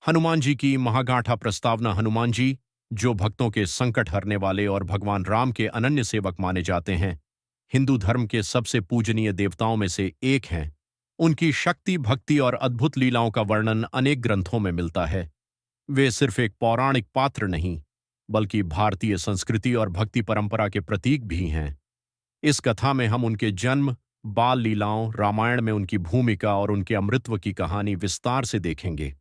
हनुमान जी की महागांठा प्रस्तावना। हनुमान जी, जो भक्तों के संकट हरने वाले और भगवान राम के अनन्य सेवक माने जाते हैं, हिंदू धर्म के सबसे पूजनीय देवताओं में से एक हैं। उनकी शक्ति, भक्ति और अद्भुत लीलाओं का वर्णन अनेक ग्रंथों में मिलता है। वे सिर्फ एक पौराणिक पात्र नहीं, बल्कि भारतीय संस्कृति और भक्ति परंपरा के प्रतीक भी हैं। इस कथा में हम उनके जन्म, बाल लीलाओं, रामायण में उनकी भूमिका और उनके अमृतत्व की कहानी विस्तार से देखेंगे।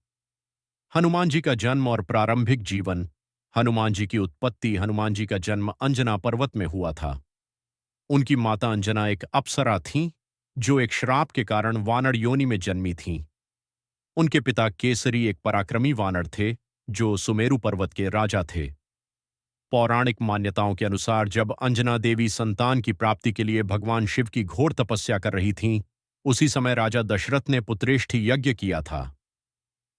हनुमान जी का जन्म और प्रारंभिक जीवन। हनुमान जी की उत्पत्ति। हनुमान जी का जन्म अंजना पर्वत में हुआ था। उनकी माता अंजना एक अप्सरा थीं, जो एक श्राप के कारण वानर योनि में जन्मी थीं। उनके पिता केसरी एक पराक्रमी वानर थे, जो सुमेरु पर्वत के राजा थे। पौराणिक मान्यताओं के अनुसार जब अंजना देवी संतान की प्राप्ति के लिए भगवान शिव की घोर तपस्या कर रही थीं, उसी समय राजा दशरथ ने पुत्रेष्ठि यज्ञ किया था।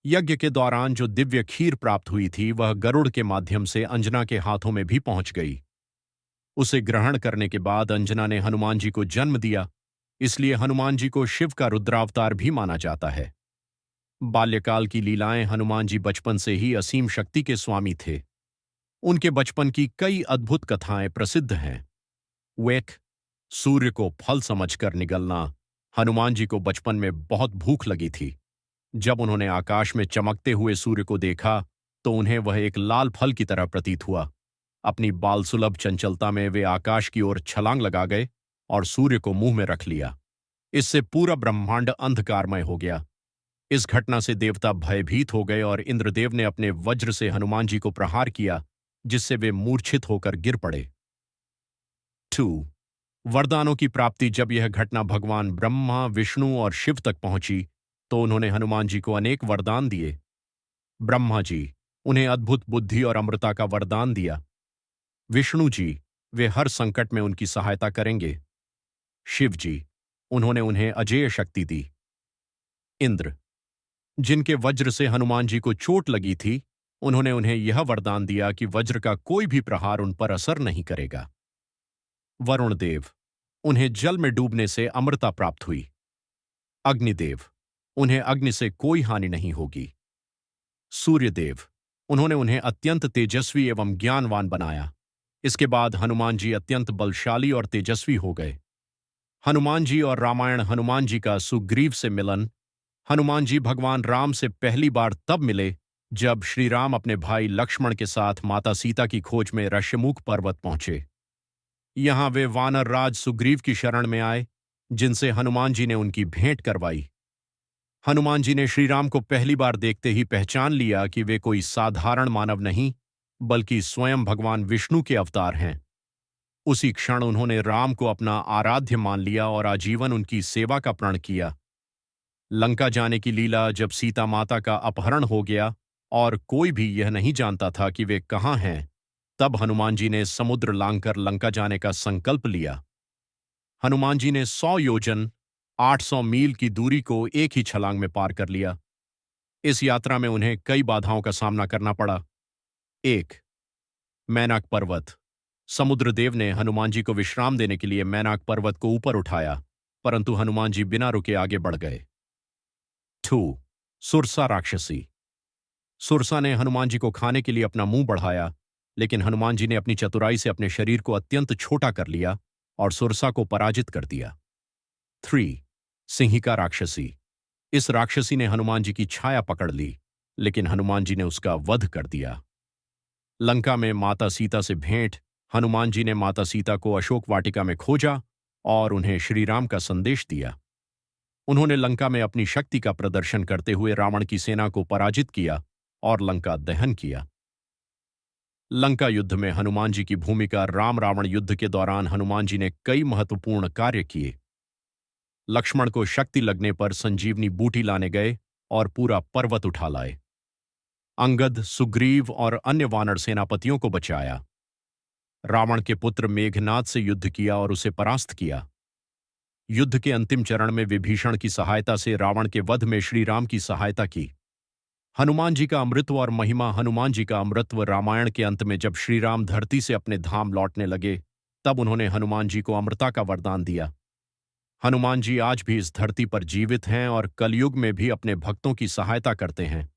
यज्ञ के दौरान जो दिव्य खीर प्राप्त हुई थी, वह गरुड़ के माध्यम से अंजना के हाथों में भी पहुंच गई। उसे ग्रहण करने के बाद अंजना ने हनुमान जी को जन्म दिया, इसलिए हनुमान जी को शिव का रुद्रावतार भी माना जाता है। बाल्यकाल की लीलाएं। हनुमान जी बचपन से ही असीम शक्ति के स्वामी थे। उनके बचपन की कई अद्भुत कथाएं प्रसिद्ध हैं। वेक, सूर्य को फल समझकर निगलना। हनुमान जी को बचपन में बहुत भूख लगी थी। जब उन्होंने आकाश में चमकते हुए सूर्य को देखा, तो उन्हें वह एक लाल फल की तरह प्रतीत हुआ। अपनी बाल सुलभ चंचलता में वे आकाश की ओर छलांग लगा गए और सूर्य को मुंह में रख लिया। इससे पूरा ब्रह्मांड अंधकारमय हो गया। इस घटना से देवता भयभीत हो गए और इंद्रदेव ने अपने वज्र से हनुमान जी को प्रहार किया, जिससे वे मूर्छित होकर गिर पड़े। 2. वरदानों की प्राप्ति। जब यह घटना भगवान ब्रह्मा, विष्णु और शिव तक पहुंची, तो उन्होंने हनुमान जी को अनेक वरदान दिए। ब्रह्मा जी, उन्हें अद्भुत बुद्धि और अमृता का वरदान दिया। विष्णु जी, वे हर संकट में उनकी सहायता करेंगे। शिव जी, उन्होंने उन्हें अजेय शक्ति दी। इंद्र, जिनके वज्र से हनुमान जी को चोट लगी थी, उन्होंने उन्हें यह वरदान दिया कि वज्र का कोई भी प्रहार उन पर असर नहीं करेगा। वरुण देव, उन्हें जल में डूबने से अमृता प्राप्त हुई। अग्निदेव, उन्हें अग्नि से कोई हानि नहीं होगी। सूर्यदेव, उन्होंने उन्हें अत्यंत तेजस्वी एवं ज्ञानवान बनाया। इसके बाद हनुमान जी अत्यंत बलशाली और तेजस्वी हो गए। हनुमान जी और रामायण। हनुमान जी का सुग्रीव से मिलन। हनुमान जी भगवान राम से पहली बार तब मिले जब श्री राम अपने भाई लक्ष्मण के साथ माता सीता की खोज में ऋष्यमुख पर्वत पहुंचे। यहां वे वानर राज सुग्रीव की शरण में आए, जिनसे हनुमान जी ने उनकी भेंट करवाई। हनुमान जी ने श्री राम को पहली बार देखते ही पहचान लिया कि वे कोई साधारण मानव नहीं, बल्कि स्वयं भगवान विष्णु के अवतार हैं। उसी क्षण उन्होंने राम को अपना आराध्य मान लिया और आजीवन उनकी सेवा का प्रण किया। लंका जाने की लीला। जब सीता माता का अपहरण हो गया और कोई भी यह नहीं जानता था कि वे कहाँ हैं, तब हनुमान जी ने समुद्र लांघकर लंका जाने का संकल्प लिया। हनुमान जी ने 100 योजन 800 मील की दूरी को एक ही छलांग में पार कर लिया। इस यात्रा में उन्हें कई बाधाओं का सामना करना पड़ा। 1. मैनाक पर्वत। समुद्रदेव ने हनुमान जी को विश्राम देने के लिए मैनाक पर्वत को ऊपर उठाया, परंतु हनुमान जी बिना रुके आगे बढ़ गए। 2. सुरसा राक्षसी। सुरसा ने हनुमान जी को खाने के लिए अपना मुंह बढ़ाया, लेकिन हनुमान जी ने अपनी चतुराई से अपने शरीर को अत्यंत छोटा कर लिया और सुरसा को पराजित कर दिया। 3. सिंहिका राक्षसी। इस राक्षसी ने हनुमान जी की छाया पकड़ ली, लेकिन हनुमान जी ने उसका वध कर दिया। लंका में माता सीता से भेंट। हनुमान जी ने माता सीता को अशोक वाटिका में खोजा और उन्हें श्री राम का संदेश दिया। उन्होंने लंका में अपनी शक्ति का प्रदर्शन करते हुए रावण की सेना को पराजित किया और लंका दहन किया। लंका युद्ध में हनुमान जी की भूमिका। राम रावण युद्ध के दौरान हनुमान जी ने कई महत्वपूर्ण कार्य किए। लक्ष्मण को शक्ति लगने पर संजीवनी बूटी लाने गए और पूरा पर्वत उठा लाए। अंगद, सुग्रीव और अन्य वानर सेनापतियों को बचाया। रावण के पुत्र मेघनाद से युद्ध किया और उसे परास्त किया। युद्ध के अंतिम चरण में विभीषण की सहायता से रावण के वध में श्री राम की सहायता की। हनुमान जी का अमृतत्व और महिमा। हनुमान जी का अमृतत्व। रामायण के अंत में जब श्री राम धरती से अपने धाम लौटने लगे, तब उन्होंने हनुमान जी को अमृता का वरदान दिया। हनुमान जी आज भी इस धरती पर जीवित हैं और कलयुग में भी अपने भक्तों की सहायता करते हैं।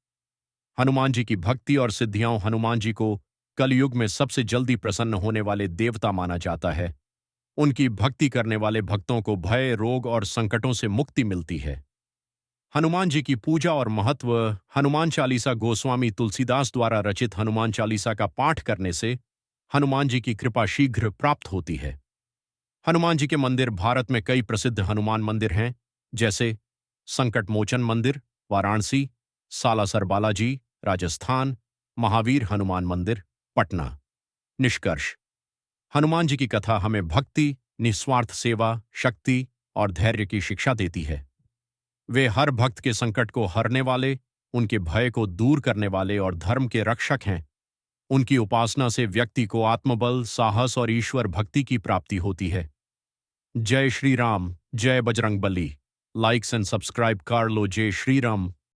हनुमान जी की भक्ति और सिद्धियां हनुमान जी को कलयुग में सबसे जल्दी प्रसन्न होने वाले देवता माना जाता है। उनकी भक्ति करने वाले भक्तों को भय, रोग और संकटों से मुक्ति मिलती है। हनुमान जी की पूजा और महत्व। हनुमान चालीसा गोस्वामी तुलसीदास द्वारा रचित हनुमान चालीसा का पाठ करने से हनुमान जी की कृपा शीघ्र प्राप्त होती है। हनुमान जी के मंदिर। भारत में कई प्रसिद्ध हनुमान मंदिर हैं, जैसे संकट मोचन मंदिर वाराणसी, सालासर बालाजी राजस्थान, महावीर हनुमान मंदिर पटना। निष्कर्ष। हनुमान जी की कथा हमें भक्ति, निस्वार्थ सेवा, शक्ति और धैर्य की शिक्षा देती है। वे हर भक्त के संकट को हरने वाले, उनके भय को दूर करने वाले और धर्म के रक्षक हैं। उनकी उपासना से व्यक्ति को आत्मबल, साहस और ईश्वर भक्ति की प्राप्ति होती है। जय श्री राम, जय बजरंगबली। लाइक्स एंड सब्सक्राइब कर लो। जय श्री राम।